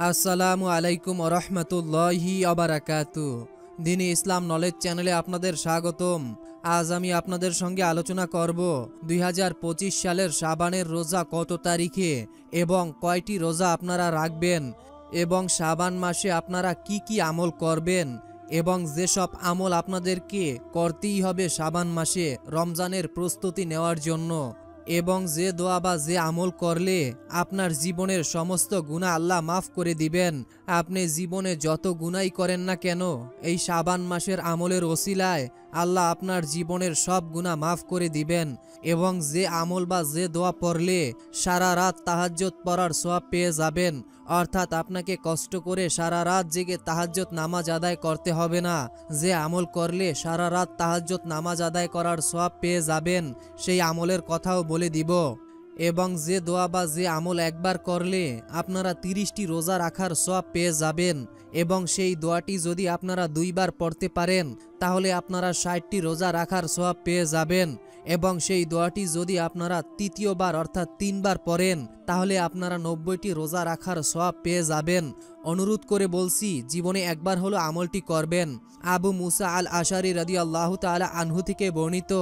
আসসালামু আলাইকুম রহমতুল্লাহি আবারাকাতু। দিনে ইসলাম নলেজ চ্যানেলে আপনাদের স্বাগতম। আজ আমি আপনাদের সঙ্গে আলোচনা করব 2025 সালের শাবানের রোজা কত তারিখে এবং কয়টি রোজা আপনারা রাখবেন এবং শাবান মাসে আপনারা কি কি আমল করবেন এবং যেসব আমল আপনাদেরকে করতেই হবে শাবান মাসে রমজানের প্রস্তুতি নেওয়ার জন্য, এবং যে দোয়া বা যে আমল করলে আপনার জীবনের সমস্ত গুনাহ আল্লাহ মাফ করে দিবেন। আপনি জীবনে যত গুনাই করেন না কেন, এই শাবান মাসের আমলের ওসিলায় আল্লাহ আপনার জীবনের সব গুনাহ মাফ করে দিবেন। এবং যে আমল বা যে দোয়া পড়লে সারা রাত তাহাজ্জুদ পড়ার সওয়াব পেয়ে যাবেন, অর্থাৎ আপনাকে কষ্ট করে সারা রাত জেগে তাহাজ্জুদ নামাজ আদায় করতে হবে না। যে আমল করলে সারা রাত তাহাজ্জুদ নামাজ আদায় করার সওয়াব পেয়ে যাবেন, সেই আমলের কথাও বলে দিব। এবং যে দোয়া বা যে আমল একবার করলে আপনারা 30টি রোজা রাখার সওয়াব পেয়ে যাবেন, এবং সেই দোয়াটি যদি আপনারা দুইবার পড়তে পারেন তাহলে আপনারা 60টি রোজা রাখার সওয়াব পেয়ে যাবেন। এবং সেই দোয়াটি যদি আপনারা তৃতীয়বার অর্থাৎ 3বার পড়েন তাহলে আপনারা 90টি রোজা রাখার সওয়াব পেয়ে যাবেন। অনুরোধ করে বলছি, জীবনে একবার হলো আমলটি করবেন। আবু মুসা আল আশারি রাদিয়াল্লাহু তাআলা আনহু থেকে বর্ণিত,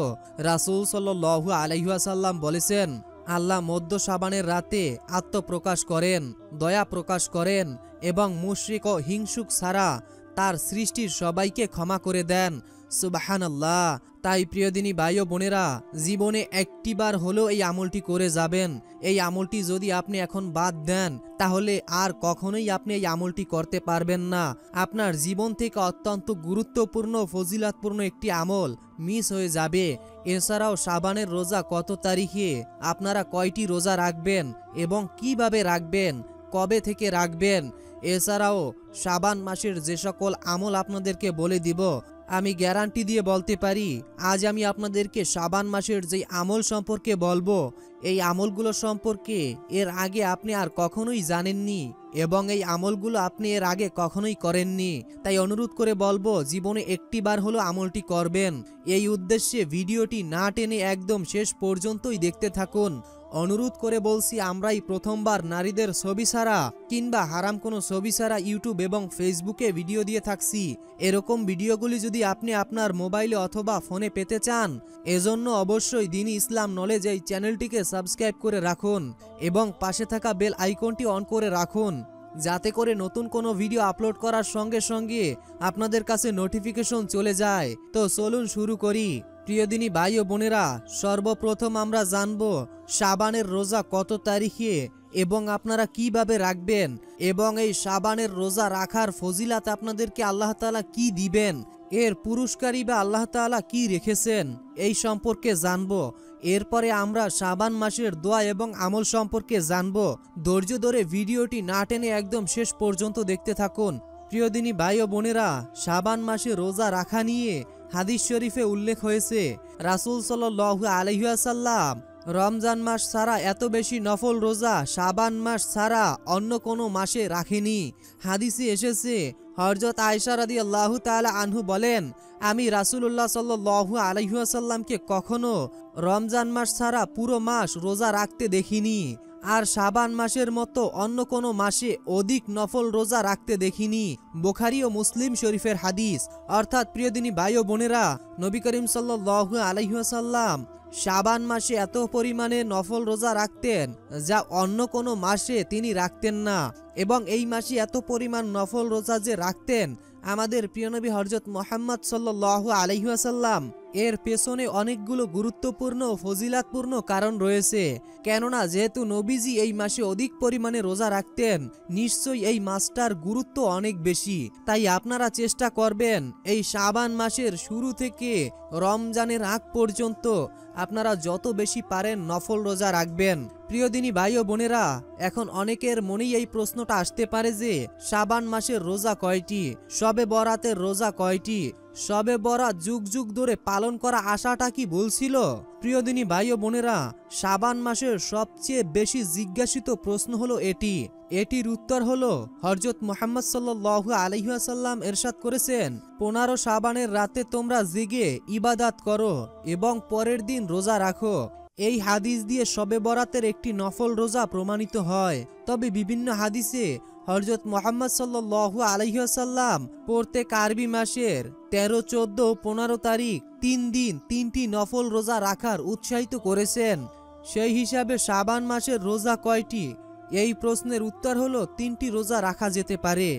রাসূল সাল্লাল্লাহু আলাইহি ওয়াসাল্লাম বলেছেন, আল্লাহ মধ্য শাবানের রাতে আত্মপ্রকাশ করেন, দয়া প্রকাশ করেন এবং মুশরিক ও হিংসুক ছাড়া তার সৃষ্টির সবাইকে ক্ষমা করে দেন। সুবহানাল্লাহ। তাই প্রিয়দিনী ভাই ও বোনেরা, জীবনে একটিবার হলেও এই আমলটি করে যাবেন। এই আমলটি যদি আপনি এখন বাদ দেন তাহলে আর কখনোই আপনি এই আমলটি করতে পারবেন না। আপনার জীবন থেকে অত্যন্ত গুরুত্বপূর্ণ ফজিলাতপূর্ণ একটি আমল মিস হয়ে যাবে। এছাড়াও শাবানের রোজা কত তারিখে, আপনারা কয়টি রোজা রাখবেন এবং কিভাবে রাখবেন, কবে থেকে রাখবেন, এছাড়াও শাবান মাসের যে সকল আমল আপনাদেরকে বলে দিব, আমি গ্যারান্টি দিয়ে বলতে পারি আজ আমি আপনাদেরকে শাবান মাসের যে আমল সম্পর্কে বলবো, এই আমলগুলো সম্পর্কে এর আগে আপনি আর কখনোই জানেননি এবং এই আমলগুলো আপনি এর আগে কখনোই করেননি। তাই অনুরোধ করে বলবো, জীবনে একটিবার হলো আমলটি করবেন। এই উদ্দেশ্যে ভিডিওটি না টেনে একদম শেষ পর্যন্তই দেখতে থাকুন। অনুরোধ করে বলছি, আমরাই প্রথমবার নারীদের ছবি ছাড়া কিংবা হারাম কোনো ছবি ছাড়া ইউটিউব এবং ফেসবুকে ভিডিও দিয়ে থাকছি। এরকম ভিডিওগুলি যদি আপনি আপনার মোবাইলে অথবা ফোনে পেতে চান, এজন্য অবশ্যই দ্বীনি ইসলাম নলেজ এই চ্যানেলটিকে সাবস্ক্রাইব করে রাখুন এবং পাশে থাকা বেল আইকনটি অন করে রাখুন, যাতে করে নতুন কোনো ভিডিও আপলোড করার সঙ্গে সঙ্গে আপনাদের কাছে নোটিফিকেশন চলে যায়। তো চলুন শুরু করি। প্রিয়দিনী ভাই ও বোনেরা, সর্বপ্রথম আমরা জানব শাবানের রোজা কত তারিখে এবং আপনারা কিভাবে রাখবেন, এবং এই শাবানের রোজা রাখার ফজিলাত আপনাদেরকে আল্লাহ তাআলা কি দিবেন, এর পুরস্কারই বা আল্লাহ তাআলা কি রেখেছেন, এই সম্পর্কে জানব। এরপরে আমরা শাবান মাসের দোয়া এবং আমল সম্পর্কে জানব। ধৈর্য ধরে ভিডিওটি না টেনে একদম শেষ পর্যন্ত দেখতে থাকুন। প্রিয়দিনী ভাই ও বোনেরা, শাবান মাসে রোজা রাখা নিয়ে হাদিস শরীফে উল্লেখ হয়েছে, রাসূল সাল্লাল্লাহু আলাইহি ওয়াসাল্লাম রমজান মাস ছাড়া এত বেশি নফল রোজা শাবান মাস ছাড়া অন্য কোনো মাসে রাখেনি। হাদিসে এসেছে, হযরত আয়েশা রাদিয়াল্লাহু তাআলা আনহু বলেন, আমি রাসূলুল্লাহ সাল্লাল্লাহু আলাইহি ওয়াসাল্লামকে কখনো রমজান মাস ছাড়া পুরো মাস রোজা রাখতে দেখিনি, আর শাবান মাসের মতো অন্য কোনো মাসে অধিক নফল রোজা রাখতে দেখিনি। বুখারী ও মুসলিম শরীফের হাদিস। অর্থাৎ প্রিয়দিনী ভাই ও বোনেরা, নবী করিম সাল্লাল্লাহু আলাইহি ওয়াসাল্লাম শাবান মাসে এত পরিমাণে নফল রোজা রাখতেন যা অন্য কোনো মাসে তিনি রাখতেন না। এবং এই মাসে এত পরিমাণ নফল রোজা যে রাখতেন, আমাদের প্রিয় নবী হযরত মুহাম্মদ সাল্লাল্লাহু আলাইহি ওয়াসাল্লাম এর পেছনে অনেকগুলো গুরুত্বপূর্ণ ও ফজিলাতপূর্ণ কারণ রয়েছে। কেননা যেহেতু নবীজি এই মাসে অধিক পরিমাণে রোজা রাখতেন, নিশ্চয়ই এই মাসটার গুরুত্ব অনেক বেশি। তাই আপনারা চেষ্টা করবেন এই শাবান মাসের শুরু থেকে রমজানের আগ পর্যন্ত আপনারা যত বেশি পারেন নফল রোজা রাখবেন। প্রিয়দিনী ভাই ও বোনেরা, এখন অনেকের মনেই এই প্রশ্নটা আসতে পারে যে শাবান মাসের রোজা কয়টি, শবে বরাতের রোজা কয়টি, শবে বরাত যুগ যুগ ধরে পালন করা আশাটা কি ভুল ছিল? প্রিয়দিনী ভাই ও বোনেরা, শাবান মাসের সবচেয়ে বেশি জিজ্ঞাসিত প্রশ্ন হলো এটির উত্তর হলো, হযরত মুহাম্মদ সাল্লাল্লাহু আলাইহি ওয়াসাল্লাম ইরশাদ করেছেন, 15 শাবানের রাতে তোমরা জেগে ইবাদত করো এবং পরের দিন রোজা রাখো। এই হাদিস দিয়ে শবে বরাতের একটি নফল রোজা প্রমাণিত হয়। তবে বিভিন্ন হাদিসে হযরত মুহাম্মদ সাল্লাল্লাহু আলাইহি ওয়াসাল্লাম প্রত্যেক আরবি মাসের 13, 14 ও 15 তারিখ 3 দিন 3টি নফল রোজা রাখার উৎসাহিত করেছেন। সেই হিসাবে শাবান মাসের রোজা কয়টি? এই প্রশ্নের উত্তর হলো 3টি রোজা রাখা যেতে পারে।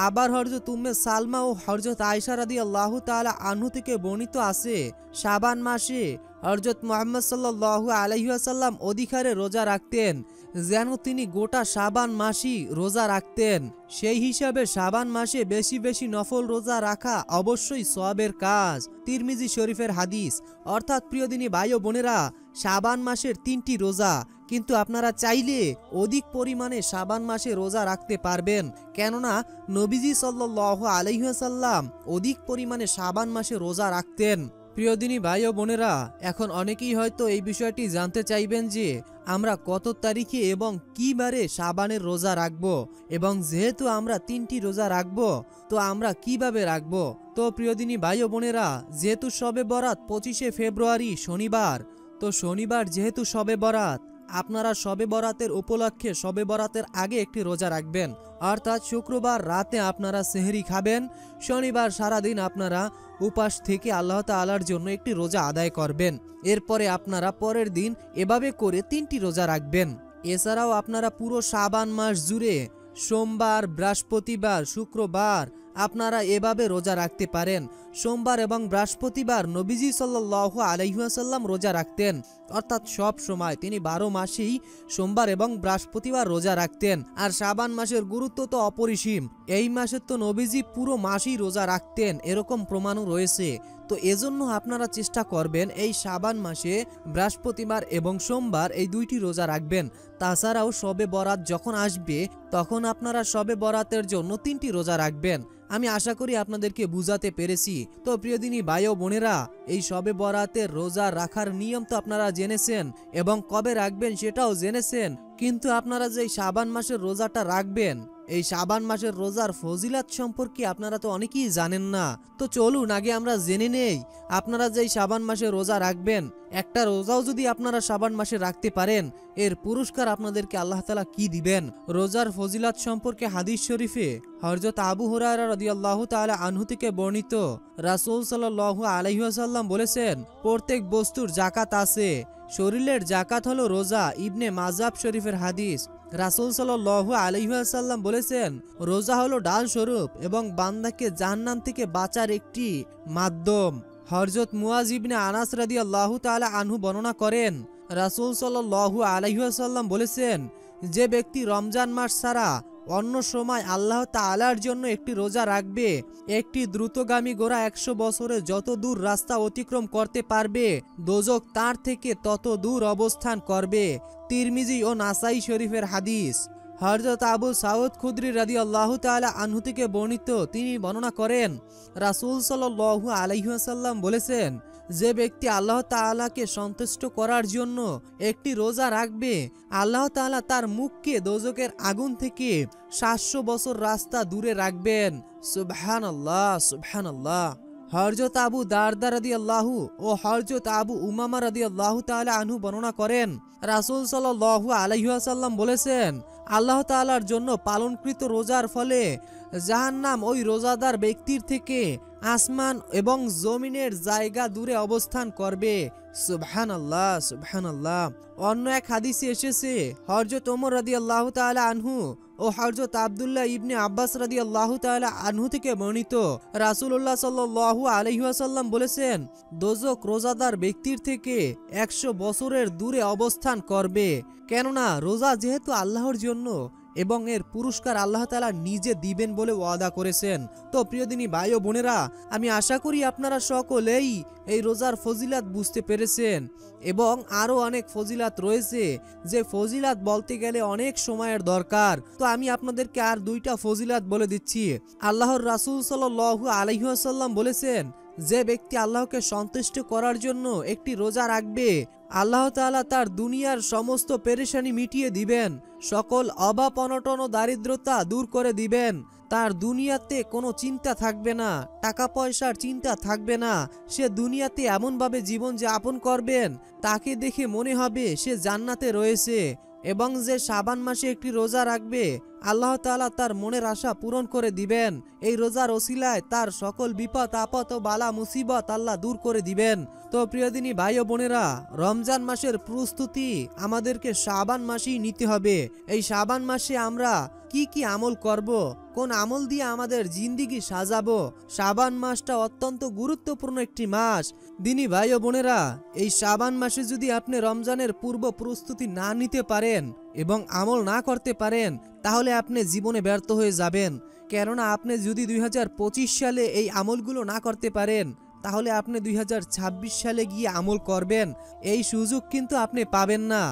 আবার হযরত উম্মে সালমা ও হযরত আয়েশা রাদিয়াল্লাহু তাআলা আনহু থেকে বর্ণিত আছে, শাবান মাসে হযরত মুহাম্মদ সাল্লাল্লাহু আলাইহি ওয়াসাল্লাম অধিকারে রোজা রাখতেন, যেন তিনি গোটা শাবান মাসই রোজা রাখতেন। সেই হিসাবে শাবান মাসে বেশি বেশি নফল রোজা রাখা অবশ্যই সওয়াবের কাজ। তিরমিজি শরীফের হাদিস। অর্থাৎ প্রিয় দিনী ভাই ও বোনেরা, শাবান মাসের 3টি রোজা, কিন্তু আপনারা চাইলে অধিক পরিমাণে শাবান মাসে রোজা রাখতে পারবেন, কেননা নবীজি সাল্লাল্লাহু আলাইহি ওয়াসাল্লাম অধিক পরিমাণে শাবান মাসে রোজা রাখতেন। প্রিয় দিনী ভাই ও বোনেরা, এখন অনেকেই হয়তো এই বিষয়টি জানতে চাইবেন যে আমরা কত তারিখে এবং কি বারে শাবানের রোজা রাখব, এবং যেহেতু আমরা 3টি রোজা রাখব তো আমরা কিভাবে রাখব। তো প্রিয় দিনী ভাই ও বোনেরা, যেহেতু শবে বরাত 25শে ফেব্রুয়ারি শনিবার, তো শনিবার যেহেতু শবে বরাত, আপনারা শবে বরাতের উপলক্ষে শবে বরাতের আগে একটি রোজা রাখবেন। অর্থাৎ শুক্রবার রাতে আপনারা সেহরি খাবেন, শনিবার সারাদিন আপনারা উপাস থেকে আল্লাহ তাআলার জন্য একটি রোজা আদায় করবেন। এরপরে আপনারা পরের দিন এভাবে করে 3টি রোজা রাখবেন। এছাড়াও আপনারা পুরো শাবান মাস জুড়ে সোমবার, বৃহস্পতিবার, শুক্রবার আপনারা এভাবে রোজা রাখতে পারেন। সোমবার এবং বৃহস্পতিবার নবীজি সাল্লাল্লাহু আলাইহি ওয়াসাল্লাম রোজা রাখতেন, অর্থাৎ সব সময় তিনি 12 মাসেই সোমবার এবং বৃহস্পতিবার রোজা রাখতেন। আর শাবান মাসের গুরুত্ব তো অপরিসীম, এই মাসে তো নবীজি পুরো মাসই রোজা রাখতেন, এরকম প্রমাণও রয়েছে। তো এজন্য আপনারা চেষ্টা করবেন এই শাবান মাসে বৃহস্পতিবার এবং সোমবার এই 2টি রোজা রাখবেন। তাছাড়াও শবে বরাত যখন আসবে তখন আপনারা শবে বরাতের জন্য 3টি রোজা রাখবেন। আমি আশা করি আপনাদেরকে বুঝাতে পেরেছি। তো প্রিয় দিনী ভাই ও বোনেরা, এই শবে বরাতের রোজা রাখার নিয়ম তো আপনারা জেনেছেন এবং কবে রাখবেন সেটাও জেনেছেন, কিন্তু আপনারা যে শাবান মাসের রোজাটা রাখবেন, এই শাবান মাসের রোজার ফজিলাত সম্পর্কে আপনারা তো অনেকেই জানেন না। তো চলুন আগে আমরা জেনে নেই, আপনারা যেই শাবান মাসে রোজা রাখবেন, একটা রোজাও যদি আপনারা শাবান মাসে রাখতে পারেন, এর পুরস্কার আপনাদেরকে আল্লাহ তাআলা কি দিবেন। রোজার ফজিলাত সম্পর্কে হাদিস শরীফে হযরত আবু হুরায়রা রাদিয়াল্লাহু তাআলা আনহু থেকে বর্ণিত, রাসূল সাল্লাল্লাহু আলাইহি ওয়াসাল্লাম বলেছেন, প্রত্যেক বস্তুর যাকাত আছে, শরীরের যাকাত হলো রোজা। ইবনে মাজাব শরীফের হাদিস। রাসূল সাল্লাল্লাহু আলাইহি ওয়াসাল্লাম বলেছেন, রোজা হলো ঢাল স্বরূপ এবং বান্দাকে জাহান্নাম থেকে বাঁচার একটি মাধ্যম। হযরত মুয়াজ ইবনে আনাস রাদিয়াল্লাহু তাআলা আনহু বর্ণনা করেন, রাসূল সাল্লাল্লাহু আলাইহি ওয়াসাল্লাম বলেছেন, যে ব্যক্তি রমজান মাস ছাড়া অন্য সময় আল্লাহ তাআলার জন্য একটি রোজা রাখবে, একটি দ্রুতগামী ঘোড়া 100 বছরে যত দূর রাস্তা অতিক্রম করতে পারবে, দোজখ তার থেকে তত দূর অবস্থান করবে। তিরমিজি ও নাসাই শরীফের হাদিস। হযরত আবু সাউদ খুদরি রাদিয়াল্লাহু তাআলা আনহু থেকে বর্ণিত, তিনি বর্ণনা করেন, রাসূল সাল্লাল্লাহু আলাইহি ওয়াসাল্লাম বলেছেন, যে ব্যক্তি আল্লাহ তাআলাকে সন্তুষ্ট করার জন্য একটি রোজা রাখবে, আল্লাহ তাআলা তার মুখকে দোজখের আগুন থেকে 700 বছর রাস্তা দূরে রাখবেন। সুবহানাল্লাহ, সুবহানাল্লাহ। হযরত আবু দারদা রাদিয়াল্লাহু ও হযরত আবু উমামা রাদিয়াল্লাহু তাআলা আনহু বর্ণনা করেন, রাসূল সাল্লাল্লাহু আলাইহি ওয়াসাল্লাম বলেছেন, আল্লাহ তাআলার জন্য পালনকৃত রোজার ফলে জাহান্নাম ওই রোজাদার ব্যক্তির থেকে আসমান এবং জমিনের জায়গা দূরে অবস্থান করবে। সুবহানাল্লাহ, সুবহানাল্লাহ। অন্য এক হাদিসে এসেছে, হযরত ওমর রাদিয়াল্লাহু তাআলা আনহু ও হযরত আব্দুল্লাহ ইবনে আব্বাস রাদিয়াল্লাহু তাআলা আনহু থেকে বর্ণিত, রাসূলুল্লাহ সাল্লাল্লাহু আলাইহি ওয়াসাল্লাম বলেছেন, দোজখ রোজাদার ব্যক্তির থেকে 100 বছরের দূরে অবস্থান করবে, কেননা রোজা যেহেতু আল্লাহর জন্য এবং এর পুরস্কার আল্লাহ তাআলা নিজে দিবেন বলে ওয়াদা করেছেন। তো প্রিয় দিনী ভাই ও বোনেরা, আমি আশা করি আপনারা সকলেই এই রোজার ফজিলাত বুঝতে পেরেছেন, এবং আরো অনেক ফজিলাত রয়েছে, যে ফজিলাত বলতে গেলে অনেক সময়ের দরকার। তো আমি আপনাদেরকে আর 2টা ফজিলাত বলে দিচ্ছি। আল্লাহর রাসূল সাল্লাল্লাহু আলাইহি ওয়াসাল্লাম বলেছেন, যে ব্যক্তি আল্লাহকে সন্তুষ্ট করার জন্য একটি রোজা রাখবে, আল্লাহ তাআলা তার দুনিয়ার সমস্ত পেরেশানি মিটিয়ে দিবেন, সকল অভাব অনটন ও দারিদ্রতা দূর করে দিবেন। তার দুনিয়াতে কোনো চিন্তা থাকবে না, টাকা পয়সার চিন্তা থাকবে না। সে দুনিয়াতে এমনভাবে জীবন যাপন করবেন, তাকে দেখে মনে হবে সে জান্নাতে রয়েছে। এবং যে শাবান মাসে একটি রোজা রাখবে আল্লাহ তাআলা তার মনের আশা পূরণ করে দিবেন। এই রোজার ওসিলায় তার সকল বিপদ আপদ ও বালা মুসিবত আল্লাহ দূর করে দিবেন। তো প্রিয় দিনী ভাই ও বোনেরা, রমজান মাসের প্রস্তুতি আমাদেরকে শাবান মাসেই নিতে হবে। এই শাবান মাসে আমরা কি কি আমল করব, কোন আমল দিয়ে আমাদের জিন্দিগি সাজাবো। শাবান মাসটা অত্যন্ত গুরুত্বপূর্ণ একটি মাস। দিনী ভাই ও বোনেরা, এই শাবান মাসে যদি আপনি রমজানের পূর্ব প্রস্তুতি না নিতে পারেন এবং আমল না করতে পারেন, তাহলে আপনি জীবনে ব্যর্থ হয়ে যাবেন। কেননা আপনি যদি 2025 সালে এই আমলগুলো না করতে পারেন, তাহলে আপনি 2026 সালে গিয়ে আমল করবেন, এই সুযোগ কিন্তু আপনি পাবেন না।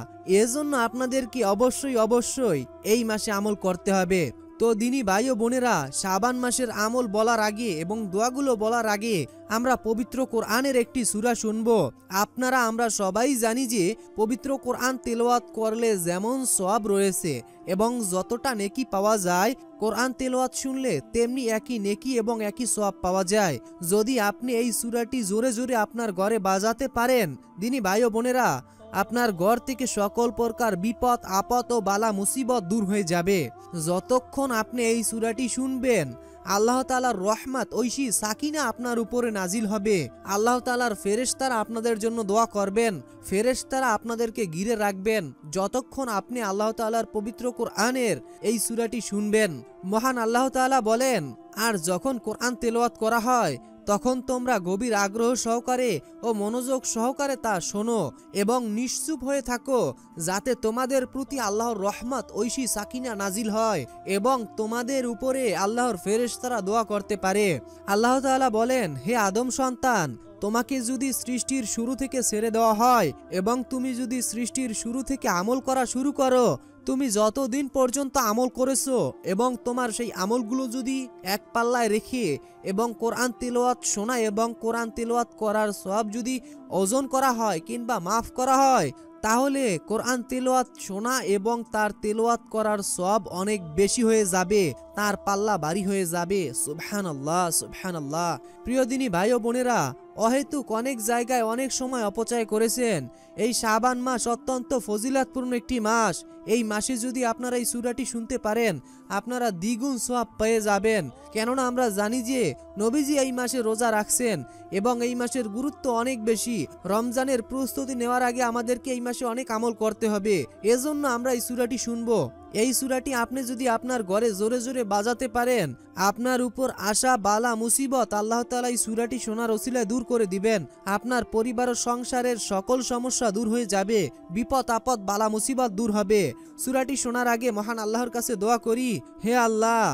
এজন্য আপনাদেরকে অবশ্যই এই মাসে আমল করতে হবে। তো দিনী ভাই ও বোনেরা, শাবান মাসের আমল বলার আগে এবং দোয়াগুলো বলার আগে আমরা পবিত্র কোরআনের একটি সূরা শুনব। আমরা সবাই জানি যে পবিত্র কোরআন তেলাওয়াত করলে যেমন সওয়াব রয়েছে এবং যতটা নেকি পাওয়া যায়, কোরআন তেলাওয়াত শুনলে তেমনি একই নেকি এবং একই সওয়াব পাওয়া যায়। যদি আপনি এই সূরাটি জোরে জোরে আপনার ঘরে বাজাতে পারেন, দিনী ভাই ও বোনেরা, আপনার ঘর থেকে সকল প্রকার বিপদ আপদ ও বালা মুসিবত দূর হয়ে যাবে। যতক্ষণ আপনি এই সূরাটি শুনবেন, আল্লাহ তাআলার রহমত ঐশী সাকিনা আপনার উপরে নাজিল হবে। আল্লাহ তাআলার ফেরেশতারা আপনাদের জন্য দোয়া করবেন, ফেরেশতারা আপনাদেরকে ঘিরে রাখবেন যতক্ষণ আপনি আল্লাহ তাআলার পবিত্র কোরআনের এই সূরাটি শুনবেন। মহান আল্লাহ তাআলা বলেন, আর যখন কোরআন তেলাওয়াত করা হয় তখন তোমরা গভীর আগ্রহ সহকারে ও মনোযোগ সহকারে তা শোনো এবং নিশ্চুপ হয়ে থাকো, যাতে তোমাদের প্রতি আল্লাহর রহমত ঐশী সাকিনা নাজিল হয় এবং তোমাদের উপরে আল্লাহর ফেরেশতারা দোয়া করতে পারে। আল্লাহ তাআলা বলেন, হে আদম সন্তান, তোমাকে যদি সৃষ্টির শুরু থেকে ছেড়ে দেওয়া হয় এবং তুমি যদি সৃষ্টির শুরু থেকে আমল করা শুরু করো, তুমি যতদিন পর্যন্ত আমল করেছো এবং তোমার সেই আমলগুলো যদি এক পাল্লায় রেখে এবং কোরআন তেলাওয়াত শোনা এবং কোরআন তেলাওয়াত করার সওয়াব যদি ওজন করা হয় কিংবা মাফ করা হয়, তাহলে কোরআন তেলাওয়াত শোনা এবং তার তেলাওয়াত করার সওয়াব অনেক বেশি হয়ে যাবে, তার পাল্লা ভারী হয়ে যাবে। সুবহানাল্লাহ, সুবহানাল্লাহ। প্রিয় দিনী ভাই ও বোনেরা, অহেতুক অনেক জায়গায় অনেক সময় অপচয় করেছেন। এই শাবান মাস অত্যন্ত ফজিলতপূর্ণ একটি মাস। এই মাসে যদি আপনারা এই সূরাটি শুনতে পারেন, আপনারা দ্বিগুণ সওয়াব পেয়ে যাবেন। কেননা আমরা জানি যে নবীজি এই মাসে রোজা রাখছেন এবং এই মাসের গুরুত্ব অনেক বেশি। রমজানের প্রস্তুতি নেওয়ার আগে আমাদেরকে এই মাসে অনেক আমল করতে হবে। এজন্য আমরা এই সূরাটি শুনবো। এই সূরাটি আপনি যদি আপনার ঘরে জোরে জোরে বাজাতে পারেন, আপনার উপর আশা বালা মুসিবত আল্লাহ তাআলা এই সূরাটি শোনার ওসিলায় দূর করে দিবেন। আপনার পরিবার ও সংসারের সকল সমস্যা দূর হয়ে যাবে, বিপদ আপদ বালা মুসিবত দূর হবে। সূরাটি শোনার আগে মহান আল্লাহর কাছে দোয়া করি, হে আল্লাহ,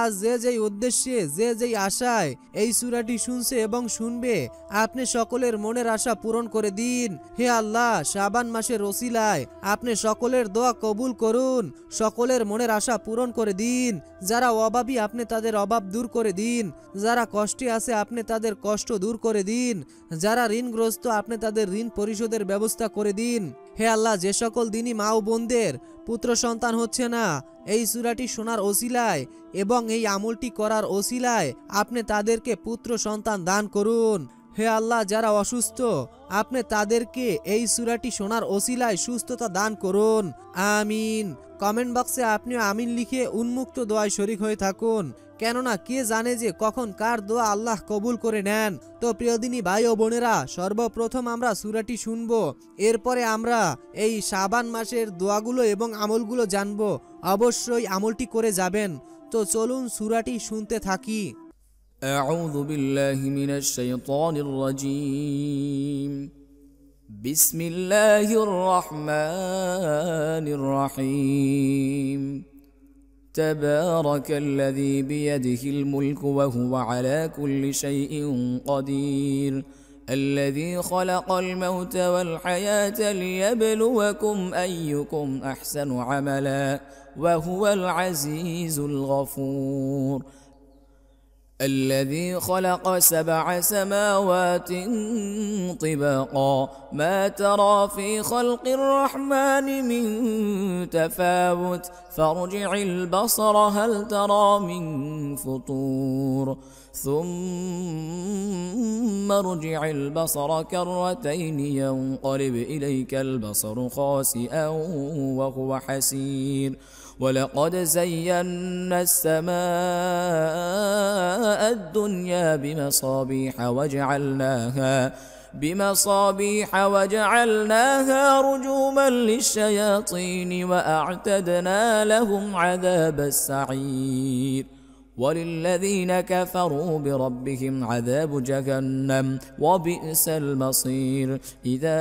আজ যে যেই উদ্দেশ্যে যে যেই আশায় এই সূরাটি শুনছে এবং শুনবে, আপনি সকলের মনের আশা পূরণ করে দিন। হে আল্লাহ, শাবান মাসের ওসিলায় আপনি সকলের দোয়া কবুল করুন, সকলের মনের আশা পূরণ করে দিন। যারা অভাবী আপনি তাদের অভাব দূর করে দিন, যারা কষ্টে আছে আপনি তাদের কষ্ট দূর করে দিন, যারা ঋণগ্রস্ত আপনি তাদের ঋণ পরিশোধের ব্যবস্থা করে দিন। হে আল্লাহ, যে সকল দিনী মা ও বোনদের পুত্র সন্তান হচ্ছে না, এই সূরাটি শোনার ওসিলায় এবং এই আমলটি করার ওসিলায় আপনি তাদেরকে পুত্র সন্তান দান করুন। হে আল্লাহ, যারা অসুস্থ আপনি তাদেরকে এই সূরাটি শোনার ওসিলায় সুস্থতা দান করুন। আমিন। কমেন্ট বক্সে আপনিও আমিন লিখে উন্মুক্ত দোয়ায় শরীক হয়ে থাকুন, কেননা কে জানে যে কখন কার দোয়া আল্লাহ কবুল করে নেন। তো প্রিয় দিনী ভাই ও বোনেরা, সর্বপ্রথম আমরা সূরাটি শুনবো, এরপরে আমরা এই শাবান মাসের দোয়াগুলো এবং আমলগুলো জানবো। অবশ্যই আমলটি করে যাবেন। তো চলুন সূরাটি শুনতে থাকি। أعوذ بالله من الشيطان الرجيم. بسم الله الرحمن الرحيم. تبارك الذي بيده الملك وهو على كل شيء قدير. الذي خلق الموت والحياة ليبلوكم أيكم أحسن عملا وهو العزيز الغفور. الذي خلق 7 سماوات طباقا ما ترى في خلق الرحمن من تفاوت فارجع البصر هل ترى من فطور ثم ارجع البصر كرتين ينقلب إليك البصر خاسئا وهو حسير ولقد زينا السماء الدنيا بمصابيح وجعلناها رجوما للشياطين وأعتدنا لهم عذاب السعير وللذين كفروا بربهم عذاب جهنم وبئس المصير إذا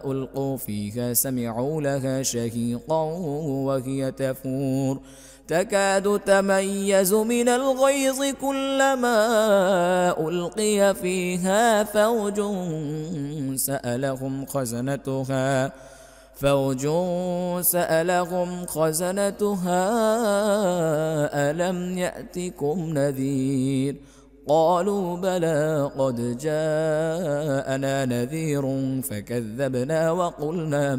ألقوا فيها سمعوا لها شهيقا وهي تفور تكاد تميز من الغيظ كلما ألقي فيها فوج سألهم خزنتها ألم يأتكم نذير قالوا بلى قد جاءنا نذير فكذبنا وقلنا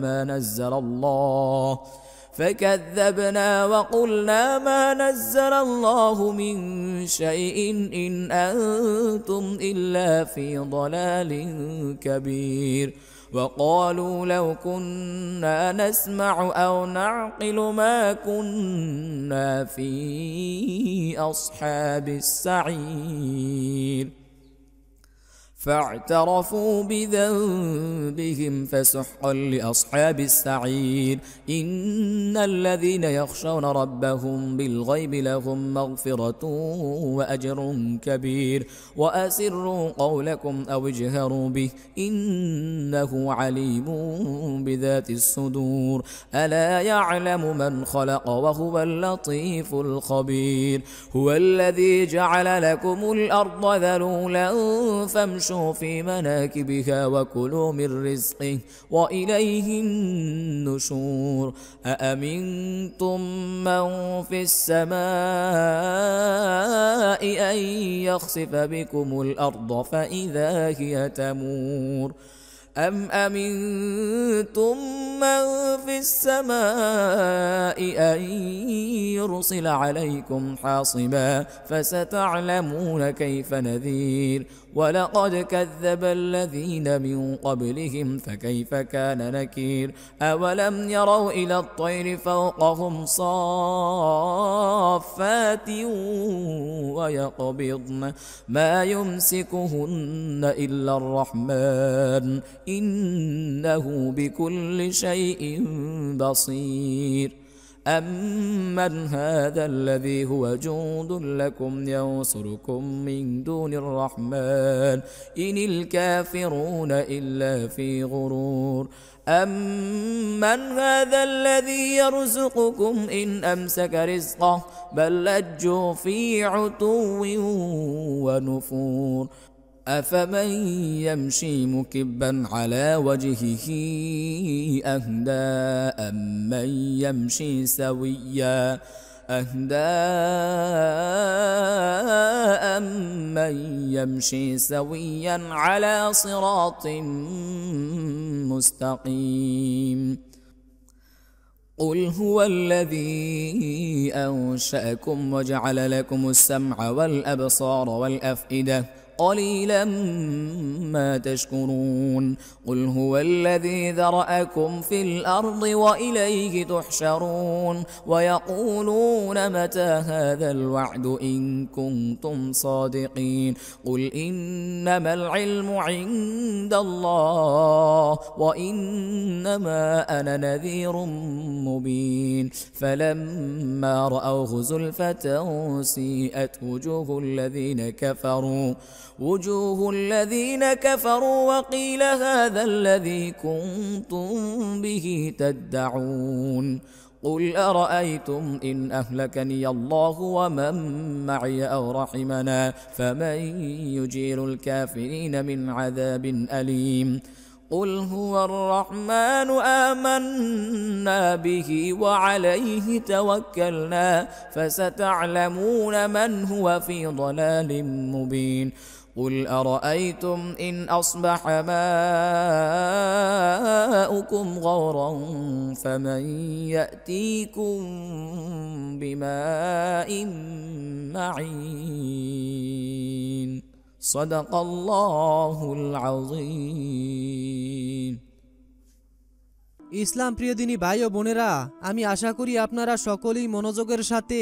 ما نزل الله من شيء إن أنتم إلا في ضلال كبير وقالوا لو كنا نسمع أو نعقل ما كنا في أصحاب السعير فاعترفوا بذنبهم فسحقا لأصحاب السعير إن الذين يخشون ربهم بالغيب لهم مغفرة وأجر كبير وأسروا قولكم أو اجهروا به إنه عليم بذات الصدور ألا يعلم من خلق وهو اللطيف الخبير هو الذي جعل لكم الأرض ذلولا فامشوا في مناكبها وكلوا من رزقه وإليه النشور أأمنتم من في السماء أن يخسف بكم الأرض فإذا هي تمور أم أمنتم من في السماء أن يرسل عليكم حاصبا فستعلمون كيف نذير ولقد كذب الذين من قبلهم فكيف كان نكير أولم يروا إلى الطير فوقهم صافات ويقبضن ما يمسكهن إلا الرحمن إنه بكل شيء بصير أمن هذا الذي هو جند لكم ينصركم من دون الرحمن إن الكافرون إلا في غرور أمن هذا الذي يرزقكم إن أمسك رزقه بل لجوا في عتو ونفور أفمن يمشي مكبا على وجهه أهدى أمن يمشي سويا على صراط مستقيم قل هو الذي أنشأكم وجعل لكم السمع والأبصار والأفئدة قليلا ما تشكرون قل هو الذي ذرأكم في الأرض وإليه تحشرون ويقولون متى هذا الوعد إن كنتم صادقين قل إنما العلم عند الله وإنما أنا نذير مبين فلما رأوه زلفة سيئت وجوه الذين كفروا وقيل هذا الذي كنتم به تدعون قل أرأيتم إن أهلكني الله ومن معي أو رحمنا فمن يجير الكافرين من عذاب أليم قل هو الرحمن آمنا به وعليه توكلنا فستعلمون من هو في ضلال مبين قل أرأيتم إن أصبح ماؤكم غورا فمن يأتيكم بماء معين صدق الله العظيم। ইসলাম প্রিয় দিনী ভাই ও বোনেরা, আমি আশা করি আপনারা সকলেই মনোযোগের সাথে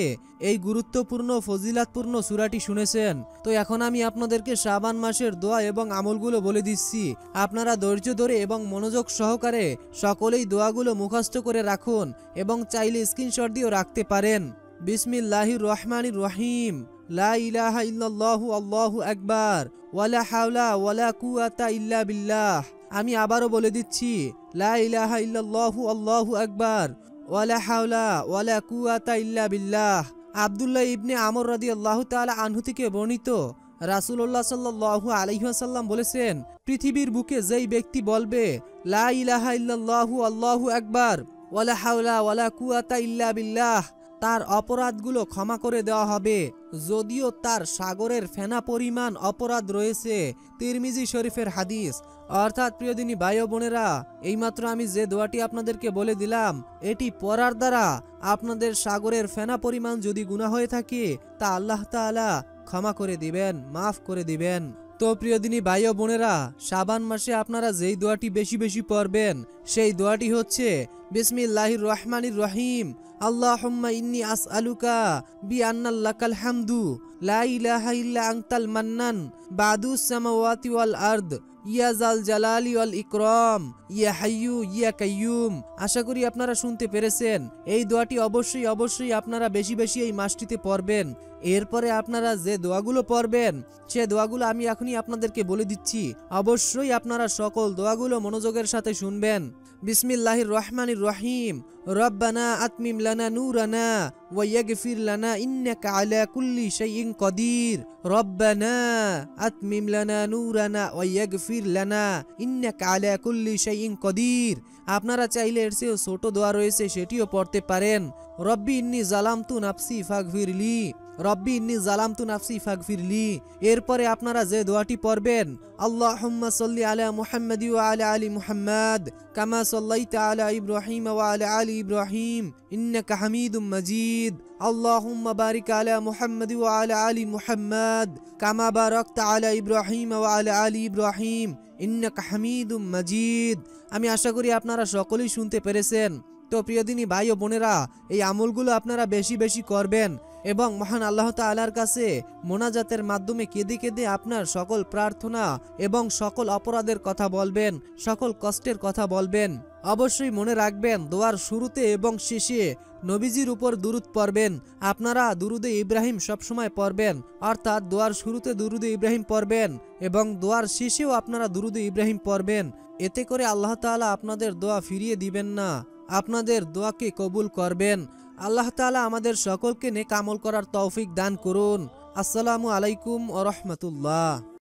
এই গুরুত্বপূর্ণ ফজিলাতপূর্ণ সূরাটি শুনেছেন। তো এখন আমি আপনাদেরকে শাবান মাসের দোয়া এবং আমলগুলো বলে দিচ্ছি। আপনারা ধৈর্য ধরে এবং মনোযোগ সহকারে সকলেই দোয়াগুলো মুখস্থ করে রাখুন এবং চাইলে স্ক্রিনশট দিয়েও রাখতে পারেন। বিসমিল্লাহির রহমানির রহিম। লা ইলাহা ইল্লাল্লাহু আল্লাহু আকবার ওয়ালা হাওলা ওয়ালা কুওয়াতা ইল্লা বিল্লাহ। আমি আবারও বলে দিচ্ছি, লা ইলাহা ইল্লাল্লাহু আল্লাহু আকবার ওয়ালা হাওলা ওয়ালা কুওয়াতা ইল্লা বিল্লাহ। আব্দুল্লাহ ইবনে আমর রাদিয়াল্লাহু তাআলা আনহু থেকে বর্ণিত, রাসূলুল্লাহ সাল্লাল্লাহু আলাইহি ওয়াসাল্লাম বলেছেন, পৃথিবীর বুকে যেই ব্যক্তি বলবে লা ইলাহা ইল্লাল্লাহু আল্লাহু আকবার ওয়ালা হাওলা ওয়ালা কুওয়াতা ইল্লা বিল্লাহ, তার অপরাধগুলো ক্ষমা করে দেওয়া হবে, যদিও তার সাগরের ফেনা পরিমাণ অপরাধ রয়েছে। তিরমিজি শরীফের হাদিস। অর্থাৎ প্রিয় দিনী ভাই ও বোনেরা, এইমাত্র আমি যে দোয়াটি আপনাদেরকে বলে দিলাম, এটি পড়ার দ্বারা আপনাদের সাগরের ফেনা পরিমাণ যদি গুনাহ হয়ে থাকে তা আল্লাহ তাআলা ক্ষমা করে দিবেন, মাফ করে দিবেন। তো প্রিয় দিনী ভাই ও বোনেরা, শাবান মাসে আপনারা যেই দোয়াটি বেশি বেশি পড়বেন সেই দোয়াটি হচ্ছে বিসমিল্লাহির রহমানির রহিম। আল্লাহুম্মা ইন্নী আসআলুকা বিআন্নাল্লাকাল হামদু লা ইলাহা ইল্লা আনতাল মান্নান বাদুস সামাওয়াতি ওয়াল আরদ ইয়া জাল জালালি ওয়াল ইকরাম ইয়া হাইয়ু ইয়া কাইয়ুম। আশা করি আপনারা শুনতে পেরেছেন। এই দোয়াটি অবশ্যই আপনারা বেশি বেশি এই মাসটিতে পড়বেন। এরপরে আপনারা যে দোয়াগুলো পড়বেন সে দোয়াগুলো আমি এখনই আপনাদেরকে বলে দিচ্ছি। অবশ্যই আপনারা সকল দোয়াগুলো মনোযোগের সাথে শুনবেন। বিসমিল্লাহির রহমানির রহিম। রব্বানা আতমিম লানা নূরানা ওয়া ইয়াগফির লানা ইন্নাকা আলা কুল্লি শাইইন কদির। রব্বানা আতমিম লানা নূরানা ওয়া ইয়াগফির লানা ইন্নাকা আলা কুল্লি শাইইন কদির। আপনারা চাইলে এর চেয়েও ছোট দোয়া রয়েছে, সেটিও পড়তে পারেন। রব্বি ইন্নী জালামতু নাফসি ফাগফিরলি, রব্বি ইন্নী জালামতু নাফসি ফাগফিরলি। এরপরে আপনারা যে দোয়াটি পড়বেন, আল্লাহুম্মা সাল্লি আলা মুহাম্মাদি ওয়া আলা আলি মুহাম্মাদ কামা সাল্লাইতা আলা ইব্রাহিম ওয়া আলা আলি ইব্রাহিম ইন্নাকা হামিদুম মাজিদ। আল্লাহুম্মা বারিক আলা মুহাম্মাদি ওয়া আলা আলি মুহাম্মাদ কামা বারাকতা আলা ইব্রাহিম ওয়া আলা আলি ইব্রাহিম ইন্নাকা হামিদুম মাজিদ। আমি আশা করি আপনারা সকলেই শুনতে পেরেছেন। তো প্রিয় দিনী ভাই ও বোনেরা, এই আমলগুলো আপনারা বেশি বেশি করবেন এবং মহান আল্লাহ তাআলার কাছে মোনাজাতের মাধ্যমে কেঁদে কেঁদে আপনার সকল প্রার্থনা এবং সকল অপরাধের কথা বলবেন, সকল কষ্টের কথা বলবেন। অবশ্যই মনে রাখবেন, দোয়ার শুরুতে এবং শেষে নবীজির উপর দুরূদ পড়বেন। আপনারা দুরূদে ইব্রাহিম সবসময় পড়বেন, অর্থাৎ দোয়ার শুরুতে দুরূদে ইব্রাহিম পড়বেন এবং দোয়ার শেষেও আপনারা দুরূদে ইব্রাহিম পড়বেন। এতে করে আল্লাহ তাআলা আপনাদের দোয়া ফিরিয়ে দিবেন না, আপনাদের দোয়াকে কবুল করবেন। আল্লাহ তাআলা আমাদের সকলকে নেক আমল করার তৌফিক দান করুন। আসসালামু আলাইকুম ওয়া রাহমাতুল্লাহ।